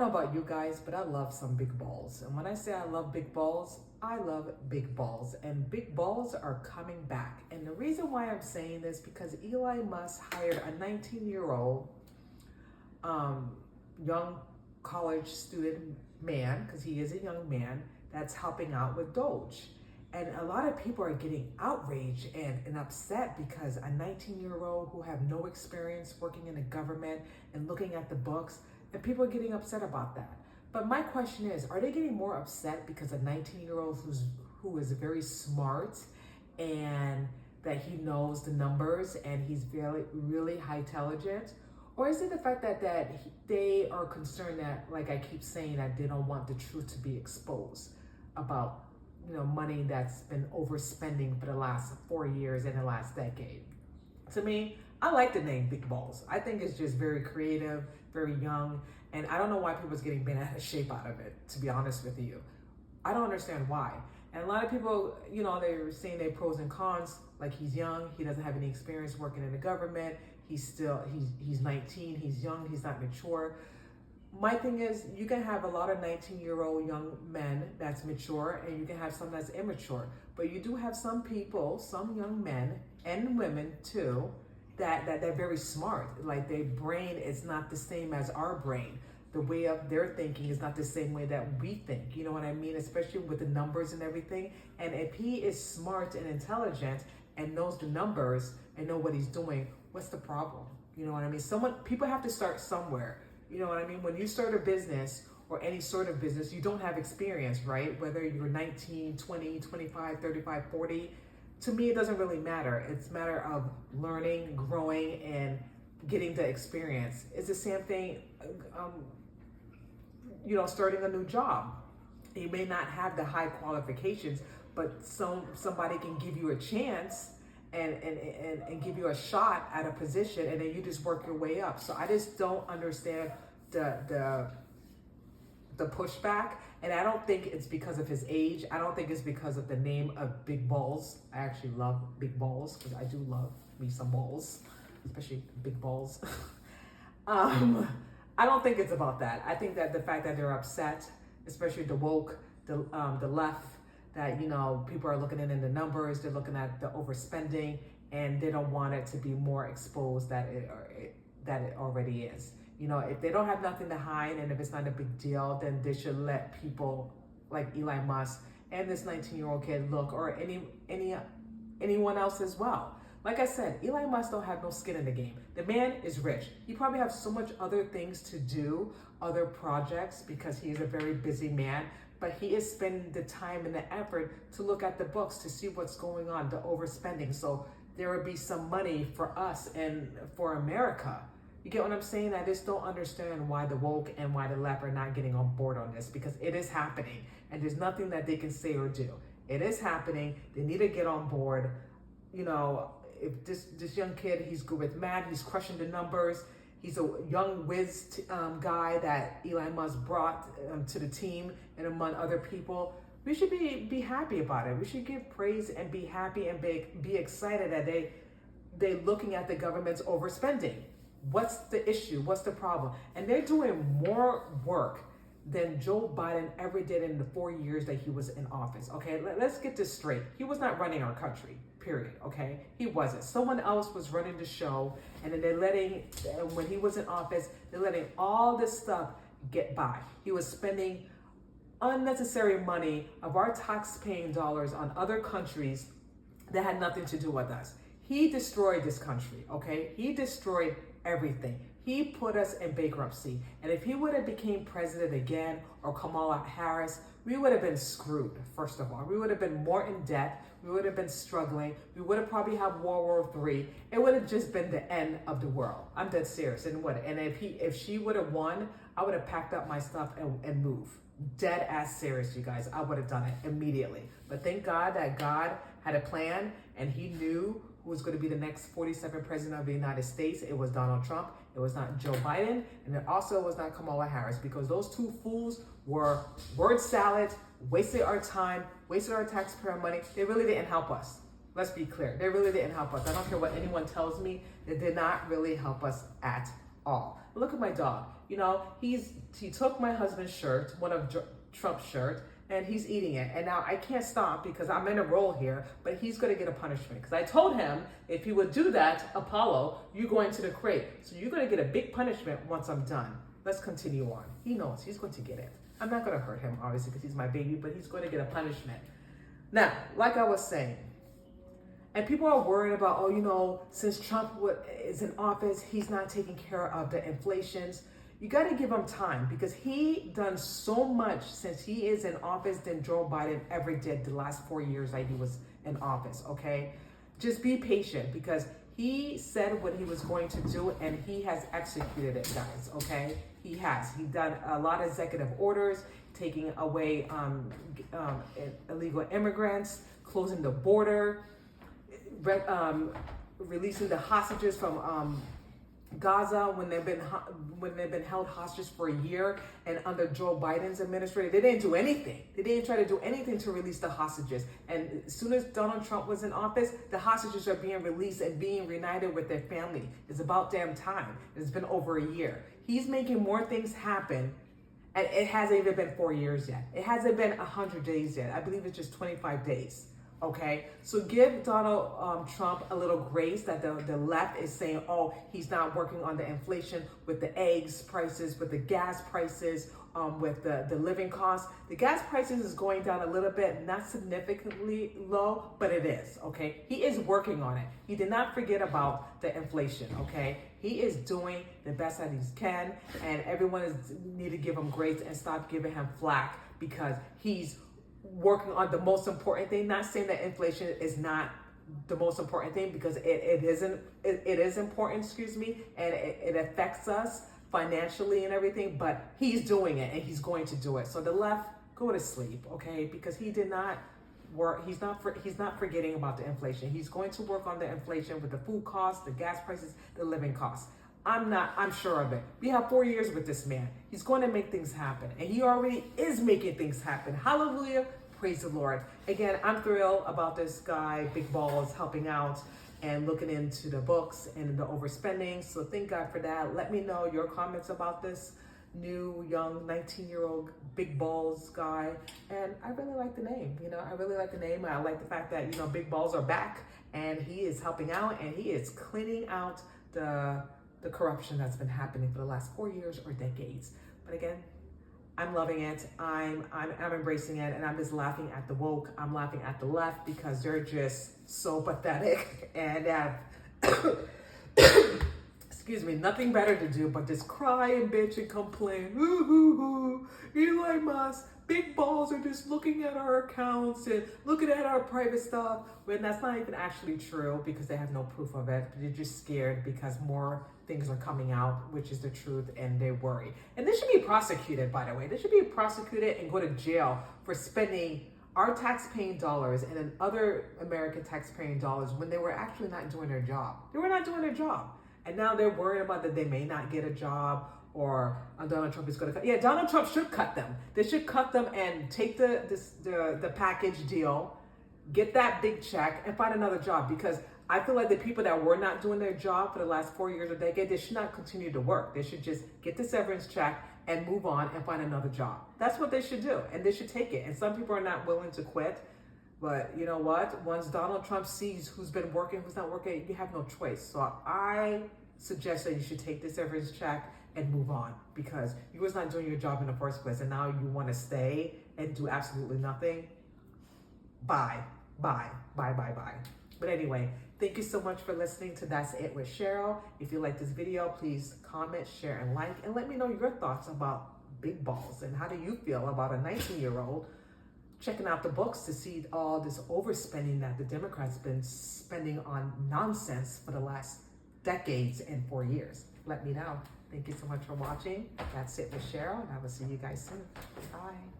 know about you guys, but I love some big balls. And when I say I love big balls, I love big balls. And big balls are coming back. And the reason why I'm saying this, because Elon Musk hired a 19-year-old young college student man, because he is a young man, that's helping out with DOGE. And a lot of people are getting outraged and upset because a 19-year-old who have no experience working in the government and looking at the books, and people are getting upset about that. But my question is, are they getting more upset because a 19-year-old who is very smart and that he knows the numbers and he's really high intelligent? Or is it the fact that they are concerned that, like I keep saying, that they don't want the truth to be exposed about money that's been overspending for the last 4 years and the last decade? To me, I like the name Big Balls. I think it's just very creative, very young, and I don't know why people's getting bent out of shape out of it, to be honest with you. I don't understand why. And a lot of people, they're saying their pros and cons, like he's young, he doesn't have any experience working in the government, he's 19, he's young, he's not mature. My thing is, you can have a lot of 19-year-old young men that's mature, and you can have some that's immature. But you do have some people, some young men and women too, that they're very smart. Like their brain is not the same as our brain. The way of their thinking is not the same way that we think. You know what I mean? Especially with the numbers and everything. And if he is smart and intelligent and knows the numbers and know what he's doing, what's the problem? You know what I mean? People have to start somewhere. You know what I mean? When you start a business or any sort of business, you don't have experience, right? Whether you're 19, 20, 25, 35, 40, to me, it doesn't really matter. It's a matter of learning, growing, and getting the experience. It's the same thing, starting a new job. You may not have the high qualifications, but somebody can give you a chance and give you a shot at a position, and then you just work your way up. So I just don't understand the pushback, and I don't think it's because of his age. I don't think it's because of the name of Big Balls. I actually love big balls because I do love me some balls, especially big balls. I don't think it's about that. I think that the fact that they're upset, especially the woke, the left, that people are looking in the numbers, they're looking at the overspending, and they don't want it to be more exposed that it already is. If they don't have nothing to hide, and if it's not a big deal, then they should let people like Elon Musk and this 19-year-old kid look, or anyone else as well. Like I said, Elon Musk don't have no skin in the game. The man is rich. He probably has so much other things to do, other projects, because he is a very busy man. But he is spending the time and the effort to look at the books to see what's going on, the overspending. So there would be some money for us and for America. You get what I'm saying? I just don't understand why the woke and why the left are not getting on board on this, because it is happening and there's nothing that they can say or do. It is happening. They need to get on board. If this young kid, he's good with math, he's crushing the numbers. He's a young whiz guy that Elon Musk brought to the team and among other people. We should be happy about it. We should give praise and be happy and be excited that they looking at the government's overspending. What's the issue? What's the problem? And they're doing more work than Joe Biden ever did in the 4 years that he was in office. Okay, let's get this straight. He was not running our country, period. Okay, he wasn't. Someone else was running the show, and then when he was in office, they're letting all this stuff get by. He was spending unnecessary money of our tax-paying dollars on other countries that had nothing to do with us. He destroyed this country, okay? He destroyed everything. He put us in bankruptcy. And if he would have became president again, or Kamala Harris, we would have been screwed, first of all. We would have been more in debt. We would have been struggling. We would have probably had World War III. It would have just been the end of the world. I'm dead serious. And if she would have won, I would have packed up my stuff and moved. Dead ass serious, you guys. I would have done it immediately. But thank God that God had a plan, and he knew who was going to be the next 47th president of the United States. It was Donald Trump. It was not Joe Biden. And it also was not Kamala Harris, because those two fools were word salad, wasted our time, wasted our taxpayer money. They really didn't help us. Let's be clear. They really didn't help us. I don't care what anyone tells me. They did not really help us at all. Look at my dog. He took my husband's shirt, one of Trump's shirt, and he's eating it. And now I can't stop because I'm in a role here, but he's going to get a punishment. Because I told him, if he would do that, Apollo, you go into the crate. So you're going to get a big punishment once I'm done. Let's continue on. He knows he's going to get it. I'm not going to hurt him, obviously, because he's my baby, but he's going to get a punishment. Now, like I was saying, and people are worried about, since Trump is in office, he's not taking care of the inflations. You got to give him time because he done so much since he is in office than Joe Biden ever did the last 4 years that he was in office, okay? Just be patient because he said what he was going to do and he has executed it, guys, okay? He has. He done a lot of executive orders, taking away illegal immigrants, closing the border, releasing the hostages from Gaza when they've been held hostage for a year, and under Joe Biden's administration, they didn't do anything. They didn't try to do anything to release the hostages. And as soon as Donald Trump was in office, the hostages are being released and being reunited with their family. It's about damn time. It's been over a year. He's making more things happen, and it hasn't even been 4 years yet. It hasn't been 100 days yet. I believe it's just 25 days. Okay, so give Donald Trump a little grace that the left is saying, oh, he's not working on the inflation with the eggs prices, with the gas prices, with the living costs. The gas prices is going down a little bit, not significantly low, but it is, okay? He is working on it. He did not forget about the inflation, okay? He is doing the best that he can, and everyone need to give him grace and stop giving him flack because he's working on the most important thing. Not saying that inflation is not the most important thing because it is important, and it affects us financially and everything, but he's doing it and he's going to do it. So the left, go to sleep, okay? Because he did not work, he's not forgetting about the inflation. He's going to work on the inflation with the food costs, the gas prices, the living costs. I'm sure of it. We have 4 years with this man. He's going to make things happen. And he already is making things happen. Hallelujah. Praise the Lord. Again, I'm thrilled about this guy, Big Balls, helping out and looking into the books and the overspending. So thank God for that. Let me know your comments about this new, young, 19-year-old Big Balls guy. And I really like the name. I really like the name. I like the fact that, Big Balls are back and he is helping out and he is cleaning out the corruption that's been happening for the last 4 years or decades. But again, I'm loving it. I'm embracing it, and I'm just laughing at the woke. I'm laughing at the left because they're just so pathetic and have, excuse me, nothing better to do but just cry and bitch and complain. Ooh, ooh, ooh. Elon Musk, Big Balls are just looking at our accounts and looking at our private stuff when that's not even actually true because they have no proof of it. They're just scared because more things are coming out, which is the truth, and they worry. And they should be prosecuted, by the way. They should be prosecuted and go to jail for spending our tax-paying dollars and then other American tax-paying dollars when they were actually not doing their job. They were not doing their job. And now they're worried about that they may not get a job or Donald Trump is going to cut. Yeah, Donald Trump should cut them. They should cut them and take the package deal, get that big check, and find another job because I feel like the people that were not doing their job for the last 4 years or decade, they should not continue to work. They should just get the severance check and move on and find another job. That's what they should do, and they should take it. And some people are not willing to quit, but you know what? Once Donald Trump sees who's been working, who's not working, you have no choice. So I suggest that you should take the severance check and move on because you was not doing your job in the first place, and now you want to stay and do absolutely nothing. Bye. But anyway, thank you so much for listening to That's It with Cheryl. If you like this video, please comment, share, and like, and let me know your thoughts about Big Balls and how do you feel about a 19-year-old checking out the books to see all this overspending that the Democrats been spending on nonsense for the last decades and 4 years. Let me know. Thank you so much for watching. That's It with Cheryl, and I will see you guys soon. Bye.